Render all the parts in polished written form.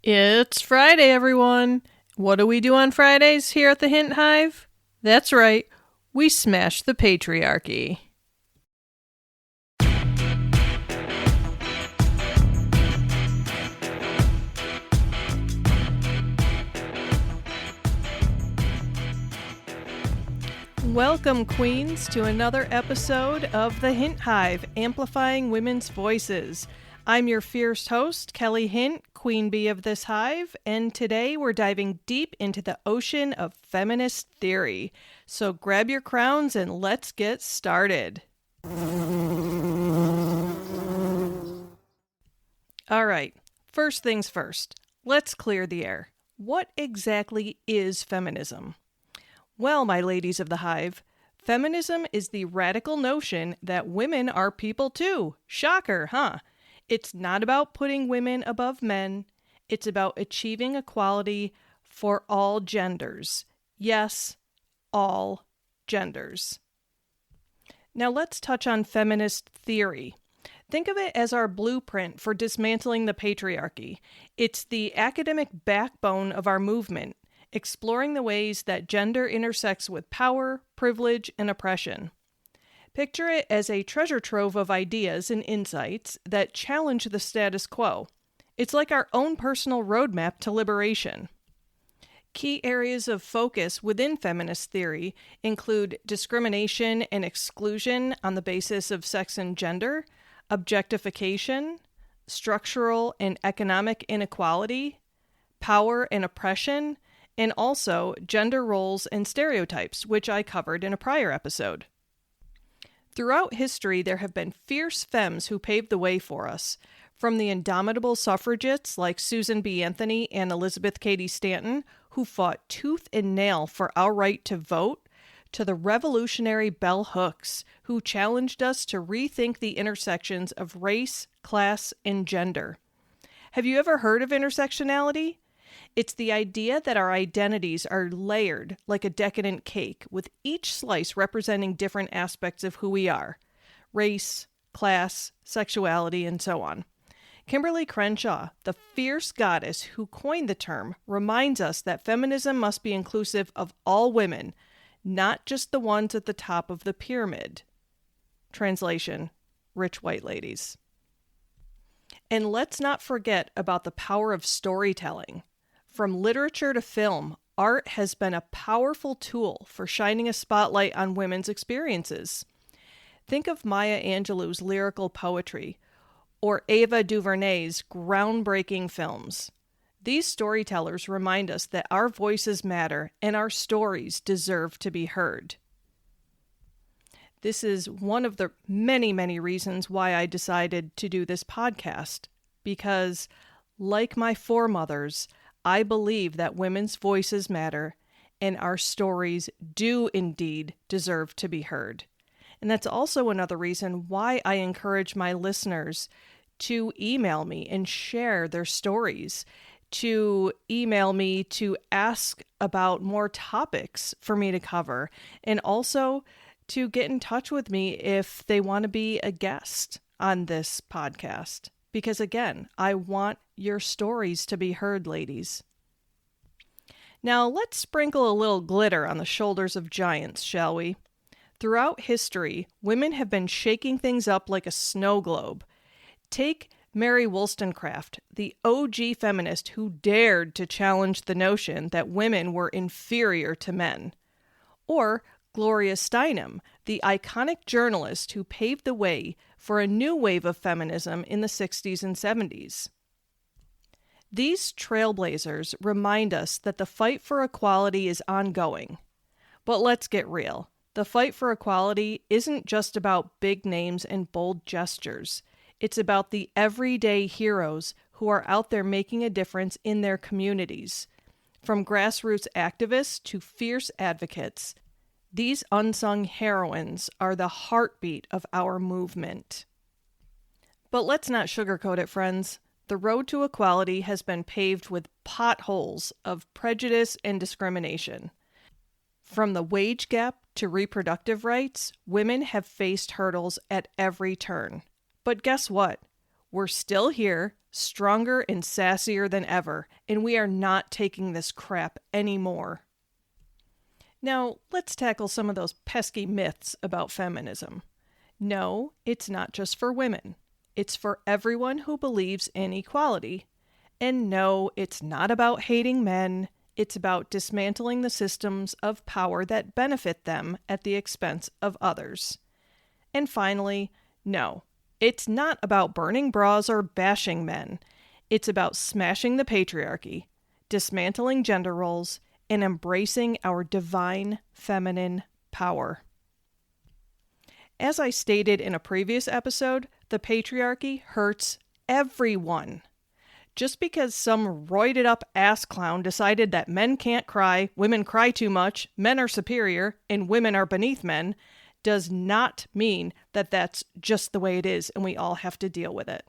It's Friday, everyone. What do we do on Fridays here at the Hint Hive? That's right, we smash the patriarchy. Welcome, queens, to another episode of the Hint Hive, Amplifying Women's Voices. I'm your fierce host, Kelly Hint, queen bee of this hive, and today we're diving deep into the ocean of feminist theory. So grab your crowns and let's get started. All right, first things first, let's clear the air. What exactly is feminism? Well, my ladies of the hive, feminism is the radical notion that women are people too. Shocker, huh? It's not about putting women above men. It's about achieving equality for all genders. Yes, all genders. Now let's touch on feminist theory. Think of it as our blueprint for dismantling the patriarchy. It's the academic backbone of our movement, exploring the ways that gender intersects with power, privilege, and oppression. Picture it as a treasure trove of ideas and insights that challenge the status quo. It's like our own personal roadmap to liberation. Key areas of focus within feminist theory include discrimination and exclusion on the basis of sex and gender, objectification, structural and economic inequality, power and oppression, and also gender roles and stereotypes, which I covered in a prior episode. Throughout history, there have been fierce femmes who paved the way for us, from the indomitable suffragettes like Susan B. Anthony and Elizabeth Cady Stanton, who fought tooth and nail for our right to vote, to the revolutionary bell hooks, who challenged us to rethink the intersections of race, class, and gender. Have you ever heard of intersectionality? It's the idea that our identities are layered like a decadent cake, with each slice representing different aspects of who we are: race, class, sexuality, and so on. Kimberly Crenshaw, the fierce goddess who coined the term, reminds us that feminism must be inclusive of all women, not just the ones at the top of the pyramid. Translation: rich white ladies. And let's not forget about the power of storytelling. From literature to film, art has been a powerful tool for shining a spotlight on women's experiences. Think of Maya Angelou's lyrical poetry, or Ava DuVernay's groundbreaking films. These storytellers remind us that our voices matter and our stories deserve to be heard. This is one of the many, many reasons why I decided to do this podcast, because, like my foremothers, I believe that women's voices matter and our stories do indeed deserve to be heard. And that's also another reason why I encourage my listeners to email me and share their stories, to email me to ask about more topics for me to cover, and also to get in touch with me if they want to be a guest on this podcast. Because again, I want your stories to be heard, ladies. Now let's sprinkle a little glitter on the shoulders of giants, shall we? Throughout history, women have been shaking things up like a snow globe. Take Mary Wollstonecraft, the OG feminist who dared to challenge the notion that women were inferior to men. Or Gloria Steinem, the iconic journalist who paved the way for a new wave of feminism in the 60s and 70s. These trailblazers remind us that the fight for equality is ongoing. But let's get real. The fight for equality isn't just about big names and bold gestures. It's about the everyday heroes who are out there making a difference in their communities. From grassroots activists to fierce advocates, these unsung heroines are the heartbeat of our movement. But let's not sugarcoat it, friends. The road to equality has been paved with potholes of prejudice and discrimination. From the wage gap to reproductive rights, women have faced hurdles at every turn. But guess what? We're still here, stronger and sassier than ever, and we are not taking this crap anymore. Now, let's tackle some of those pesky myths about feminism. No, it's not just for women. It's for everyone who believes in equality. And no, it's not about hating men. It's about dismantling the systems of power that benefit them at the expense of others. And finally, no, it's not about burning bras or bashing men. It's about smashing the patriarchy, dismantling gender roles, and embracing our divine feminine power. As I stated in a previous episode, the patriarchy hurts everyone. Just because some roided up ass clown decided that men can't cry, women cry too much, men are superior, and women are beneath men, does not mean that that's just the way it is and we all have to deal with it.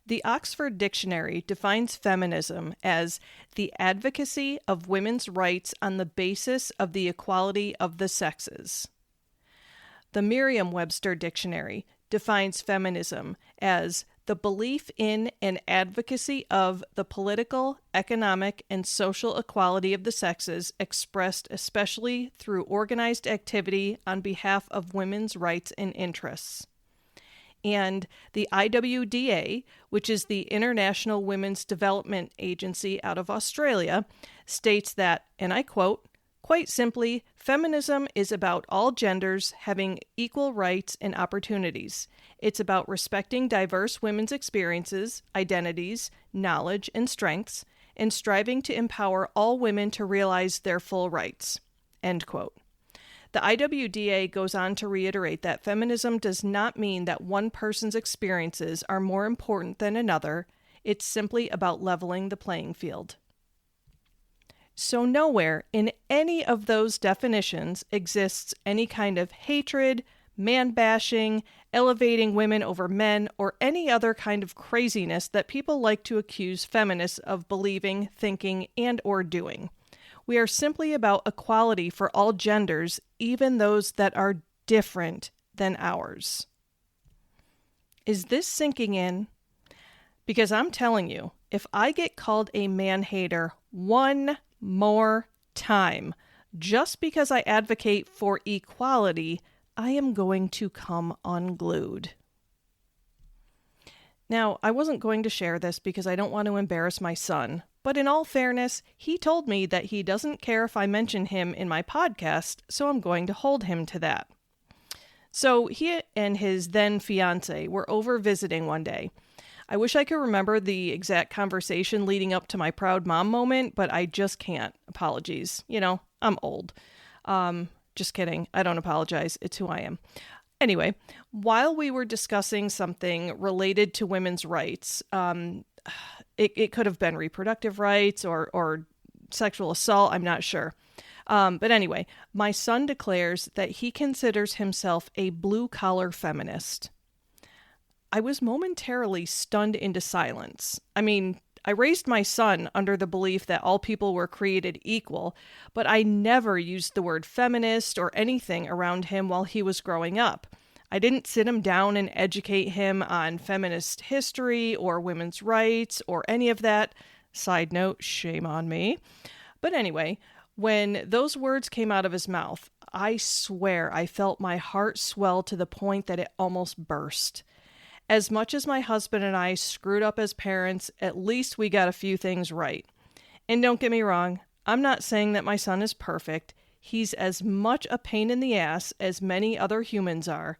The Oxford Dictionary defines feminism as the advocacy of women's rights on the basis of the equality of the sexes. The Merriam-Webster Dictionary defines feminism as the belief in and advocacy of the political, economic, and social equality of the sexes expressed especially through organized activity on behalf of women's rights and interests. And the IWDA, which is the International Women's Development Agency out of Australia, states that, and I quote, "Quite simply, feminism is about all genders having equal rights and opportunities. It's about respecting diverse women's experiences, identities, knowledge, and strengths, and striving to empower all women to realize their full rights." End quote. The IWDA goes on to reiterate that feminism does not mean that one person's experiences are more important than another. It's simply about leveling the playing field. So nowhere in any of those definitions exists any kind of hatred, man-bashing, elevating women over men, or any other kind of craziness that people like to accuse feminists of believing, thinking, and or doing. We are simply about equality for all genders, even those that are different than ours. Is this sinking in? Because I'm telling you, if I get called a man-hater one more time, just because I advocate for equality, I am going to come unglued. Now, I wasn't going to share this because I don't want to embarrass my son, but in all fairness, he told me that he doesn't care if I mention him in my podcast, so I'm going to hold him to that. So he and his then fiance were over visiting one day. I wish I could remember the exact conversation leading up to my proud mom moment, but I just can't. Apologies. You know, I'm old. Just kidding. I don't apologize. It's who I am. Anyway, while we were discussing something related to women's rights, it could have been reproductive rights or sexual assault, I'm not sure. But anyway, my son declares that he considers himself a blue-collar feminist. I was momentarily stunned into silence. I mean, I raised my son under the belief that all people were created equal, but I never used the word feminist or anything around him while he was growing up. I didn't sit him down and educate him on feminist history or women's rights or any of that. Side note, shame on me. But anyway, when those words came out of his mouth, I swear I felt my heart swell to the point that it almost burst. As much as my husband and I screwed up as parents, at least we got a few things right. And don't get me wrong, I'm not saying that my son is perfect. He's as much a pain in the ass as many other humans are.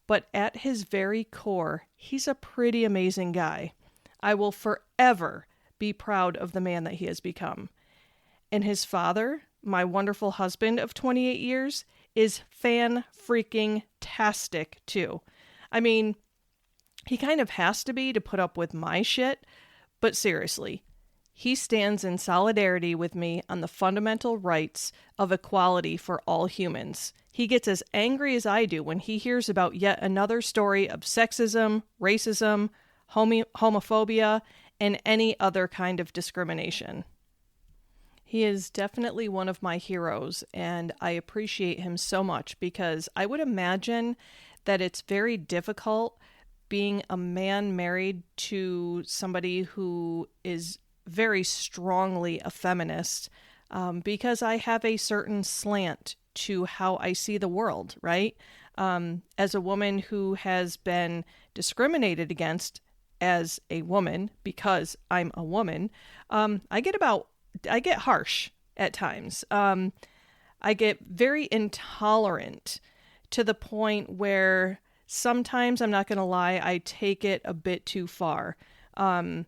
But at his very core, he's a pretty amazing guy. I will forever be proud of the man that he has become. And his father, my wonderful husband of 28 years, is fan-freaking-tastic too. I mean, he kind of has to be to put up with my shit, but seriously, he stands in solidarity with me on the fundamental rights of equality for all humans. He gets as angry as I do when he hears about yet another story of sexism, racism, homophobia, and any other kind of discrimination. He is definitely one of my heroes, and I appreciate him so much because I would imagine that it's very difficult being a man married to somebody who is very strongly a feminist, because I have a certain slant to how I see the world, right? As a woman who has been discriminated against as a woman because I'm a woman, I get harsh at times. I get very intolerant to the point where sometimes, I'm not going to lie, I take it a bit too far. I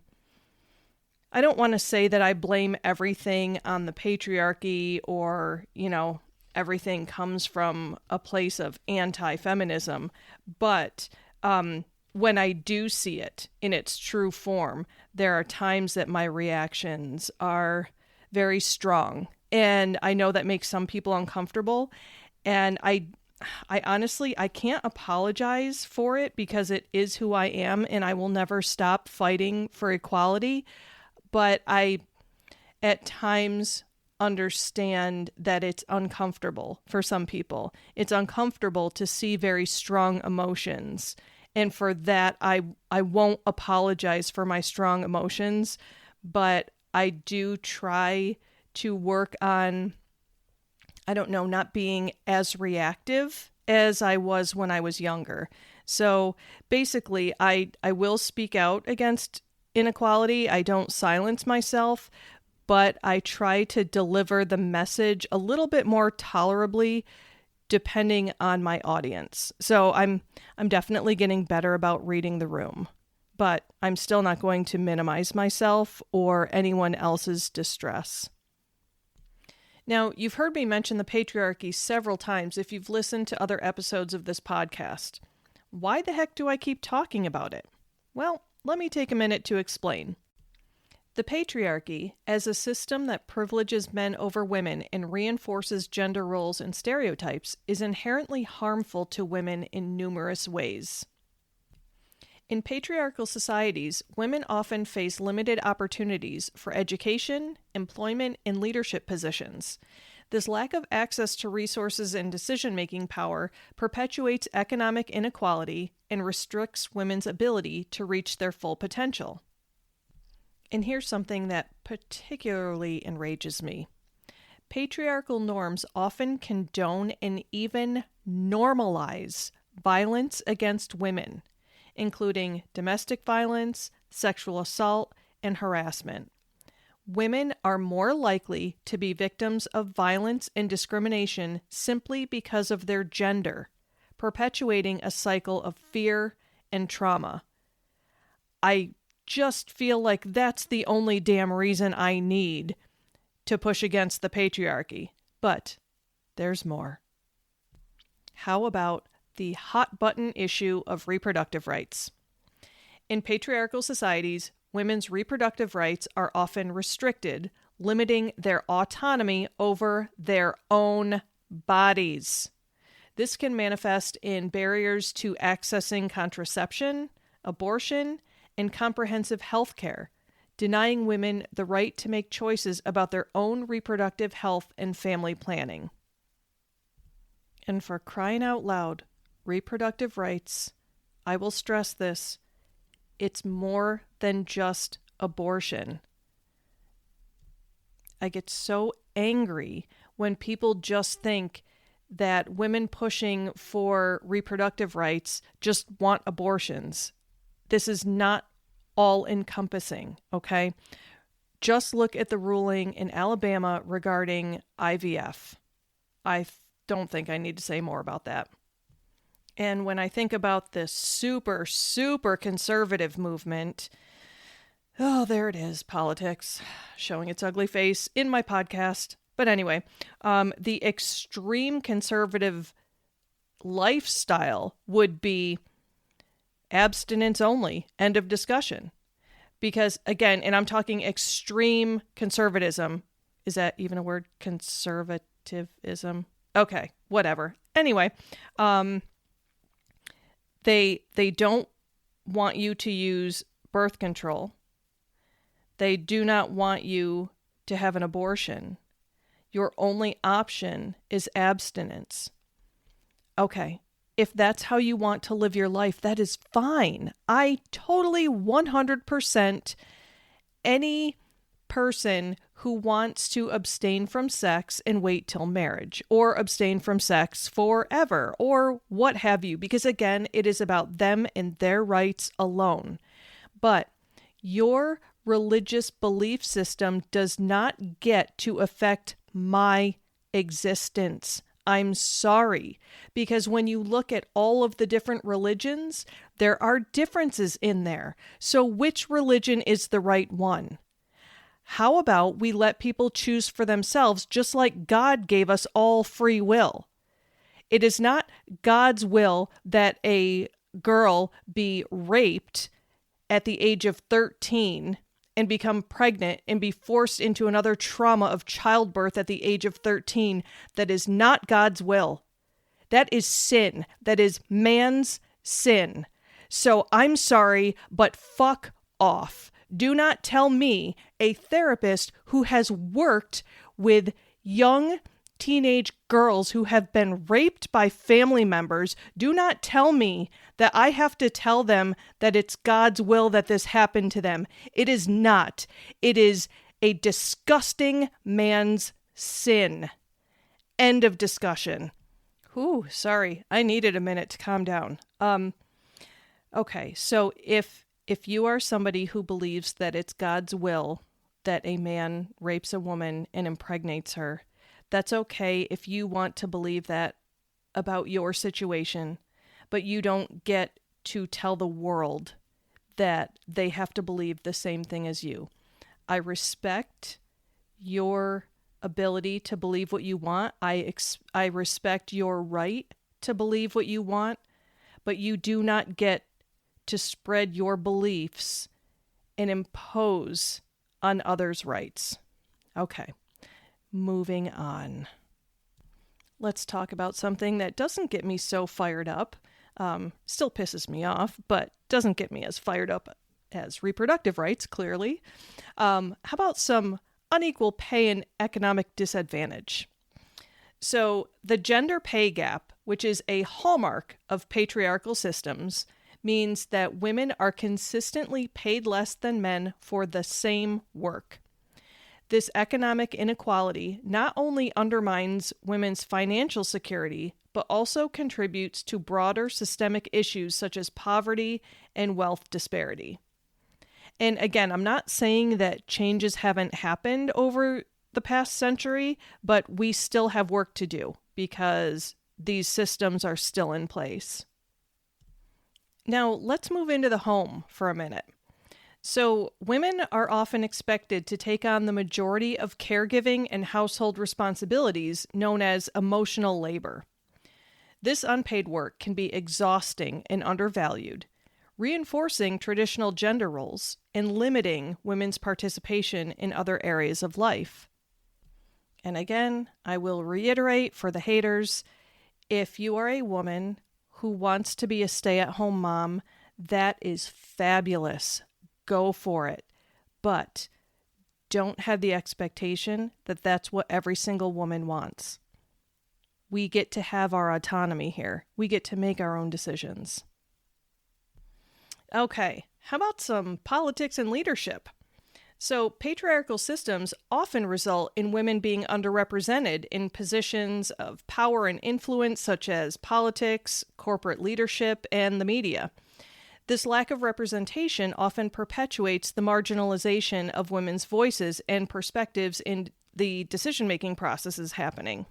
don't want to say that I blame everything on the patriarchy or, everything comes from a place of anti-feminism, but when I do see it in its true form, there are times that my reactions are very strong. And I know that makes some people uncomfortable. And I honestly, I can't apologize for it because it is who I am and I will never stop fighting for equality. But I, at times, understand that it's uncomfortable for some people. It's uncomfortable to see very strong emotions. And for that, I won't apologize for my strong emotions, but I do try to work on, not being as reactive as I was when I was younger. So basically, I will speak out against inequality. I don't silence myself, but I try to deliver the message a little bit more tolerably depending on my audience. So I'm definitely getting better about reading the room, but I'm still not going to minimize myself or anyone else's distress. Now, you've heard me mention the patriarchy several times if you've listened to other episodes of this podcast. Why the heck do I keep talking about it? Well, let me take a minute to explain. The patriarchy, as a system that privileges men over women and reinforces gender roles and stereotypes, is inherently harmful to women in numerous ways. In patriarchal societies, women often face limited opportunities for education, employment, and leadership positions. This lack of access to resources and decision-making power perpetuates economic inequality and restricts women's ability to reach their full potential. And here's something that particularly enrages me. Patriarchal norms often condone and even normalize violence against women, including domestic violence, sexual assault, and harassment. Women are more likely to be victims of violence and discrimination simply because of their gender, perpetuating a cycle of fear and trauma. I just feel like that's the only damn reason I need to push against the patriarchy. But there's more. How about the hot button issue of reproductive rights? In patriarchal societies, women's reproductive rights are often restricted, limiting their autonomy over their own bodies. This can manifest in barriers to accessing contraception, abortion, and comprehensive health care, denying women the right to make choices about their own reproductive health and family planning. And for crying out loud, reproductive rights, I will stress this, it's more than just abortion. I get so angry when people just think that women pushing for reproductive rights just want abortions. This is not all-encompassing, okay? Just look at the ruling in Alabama regarding IVF. I don't think I need to say more about that. And when I think about this super, super conservative movement, oh, there it is, politics, showing its ugly face in my podcast. But anyway, the extreme conservative lifestyle would be abstinence only, end of discussion. Because again, and I'm talking extreme conservatism. Is that even a word? Conservatism? Okay, whatever. Anyway, they don't want you to use birth control. They do not want you to have an abortion. Your only option is abstinence. Okay, if that's how you want to live your life, that is fine. I totally 100% any person who wants to abstain from sex and wait till marriage, or abstain from sex forever, or what have you, because again, it is about them and their rights alone. But your religious belief system does not get to affect my existence. I'm sorry, because when you look at all of the different religions, there are differences in there. So which religion is the right one? How about we let people choose for themselves, just like God gave us all free will? It is not God's will that a girl be raped at the age of 13 and become pregnant and be forced into another trauma of childbirth at the age of 13. That is not God's will. That is sin. That is man's sin. So I'm sorry, but fuck off. Do not tell me, a therapist who has worked with young teenage girls who have been raped by family members, do not tell me that I have to tell them that it's God's will that this happened to them. It is not. It is a disgusting man's sin. End of discussion. Ooh, sorry. I needed a minute to calm down. Okay, so if you are somebody who believes that it's God's will that a man rapes a woman and impregnates her, that's okay if you want to believe that about your situation, but you don't get to tell the world that they have to believe the same thing as you. I respect your ability to believe what you want. I respect your right to believe what you want, but you do not get to spread your beliefs and impose on others' rights. Okay. Moving on. Let's talk about something that doesn't get me so fired up. Still pisses me off, but doesn't get me as fired up as reproductive rights, clearly. How about some unequal pay and economic disadvantage? So the gender pay gap, which is a hallmark of patriarchal systems, means that women are consistently paid less than men for the same work. This economic inequality not only undermines women's financial security, but also contributes to broader systemic issues such as poverty and wealth disparity. And again, I'm not saying that changes haven't happened over the past century, but we still have work to do because these systems are still in place. Now, let's move into the home for a minute. So, women are often expected to take on the majority of caregiving and household responsibilities known as emotional labor. This unpaid work can be exhausting and undervalued, reinforcing traditional gender roles and limiting women's participation in other areas of life. And again, I will reiterate for the haters, if you are a woman who wants to be a stay-at-home mom, that is fabulous. Go for it. But don't have the expectation that that's what every single woman wants. We get to have our autonomy here. We get to make our own decisions. Okay, how about some politics and leadership? So, patriarchal systems often result in women being underrepresented in positions of power and influence such as politics, corporate leadership, and the media. This lack of representation often perpetuates the marginalization of women's voices and perspectives in the decision-making processes happening.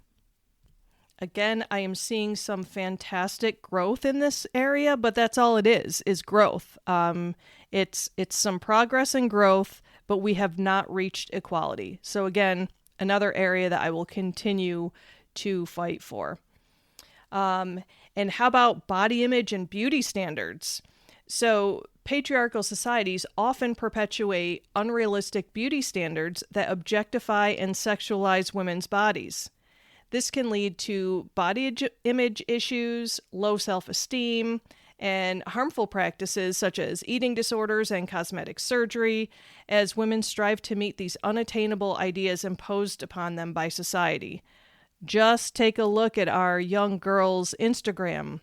Again, I am seeing some fantastic growth in this area, but that's all it is growth. It's some progress and growth, but we have not reached equality. So again, another area that I will continue to fight for. And how about body image and beauty standards? So patriarchal societies often perpetuate unrealistic beauty standards that objectify and sexualize women's bodies. This can lead to body image issues, low self-esteem, and harmful practices such as eating disorders and cosmetic surgery, as women strive to meet these unattainable ideas imposed upon them by society. Just take a look at our young girls' Instagram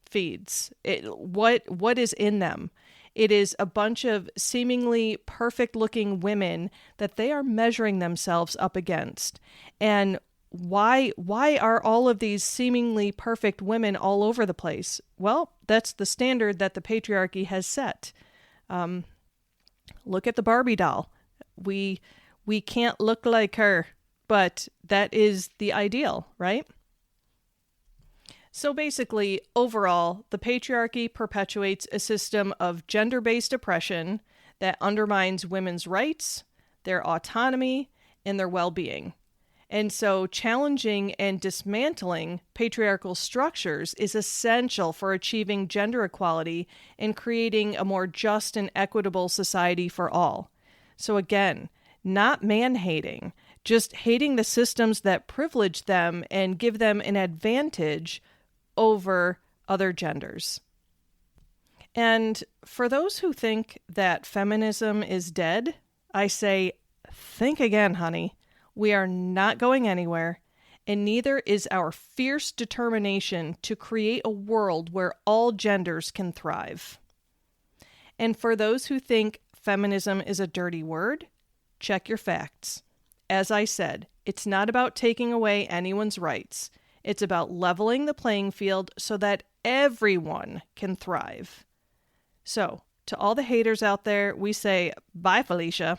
feeds. What is in them? It is a bunch of seemingly perfect-looking women that they are measuring themselves up against. And why are all of these seemingly perfect women all over the place? Well, that's the standard that the patriarchy has set. Look at the Barbie doll. We can't look like her, but that is the ideal, right? So basically, overall, the patriarchy perpetuates a system of gender-based oppression that undermines women's rights, their autonomy, and their well-being. And so challenging and dismantling patriarchal structures is essential for achieving gender equality and creating a more just and equitable society for all. So again, not man-hating, just hating the systems that privilege them and give them an advantage over other genders. And for those who think that feminism is dead, I say, think again, honey. We are not going anywhere, and neither is our fierce determination to create a world where all genders can thrive. And for those who think feminism is a dirty word, check your facts. As I said, it's not about taking away anyone's rights. It's about leveling the playing field so that everyone can thrive. So, to all the haters out there, we say, bye, Felicia.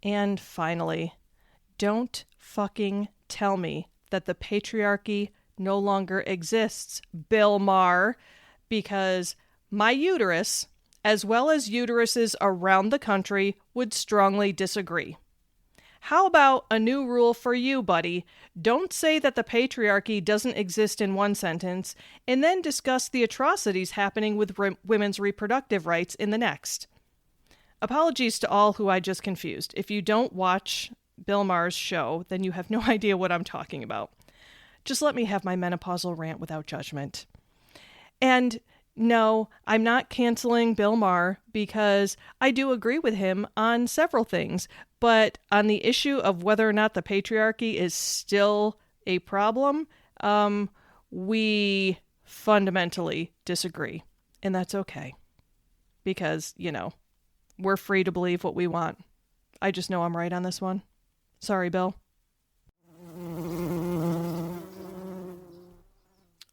And finally, don't fucking tell me that the patriarchy no longer exists, Bill Maher, because my uterus, as well as uteruses around the country, would strongly disagree. How about a new rule for you, buddy? Don't say that the patriarchy doesn't exist in one sentence, and then discuss the atrocities happening with women's reproductive rights in the next. Apologies to all who I just confused. If you don't watch Bill Maher's show, then you have no idea what I'm talking about. Just let me have my menopausal rant without judgment. And no, I'm not canceling Bill Maher because I do agree with him on several things, but on the issue of whether or not the patriarchy is still a problem, we fundamentally disagree. And that's okay. Because, we're free to believe what we want. I just know I'm right on this one. Sorry, Bill.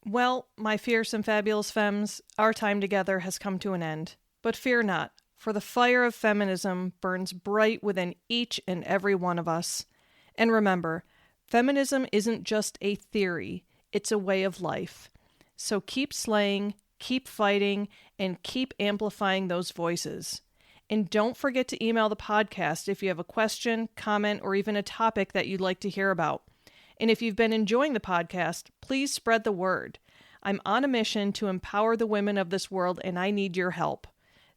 Well, my fierce and fabulous femmes, our time together has come to an end. But fear not, for the fire of feminism burns bright within each and every one of us. And remember, feminism isn't just a theory, it's a way of life. So keep slaying, keep fighting, and keep amplifying those voices. And don't forget to email the podcast if you have a question, comment, or even a topic that you'd like to hear about. And if you've been enjoying the podcast, please spread the word. I'm on a mission to empower the women of this world, and I need your help.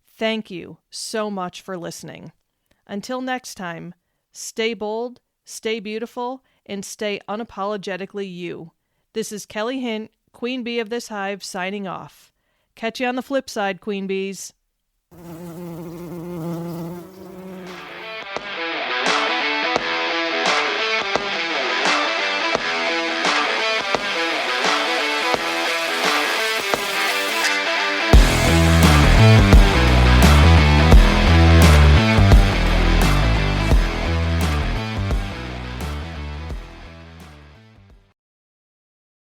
Thank you so much for listening. Until next time, stay bold, stay beautiful, and stay unapologetically you. This is Kelly Hint, Queen Bee of this hive, signing off. Catch you on the flip side, Queen Bees.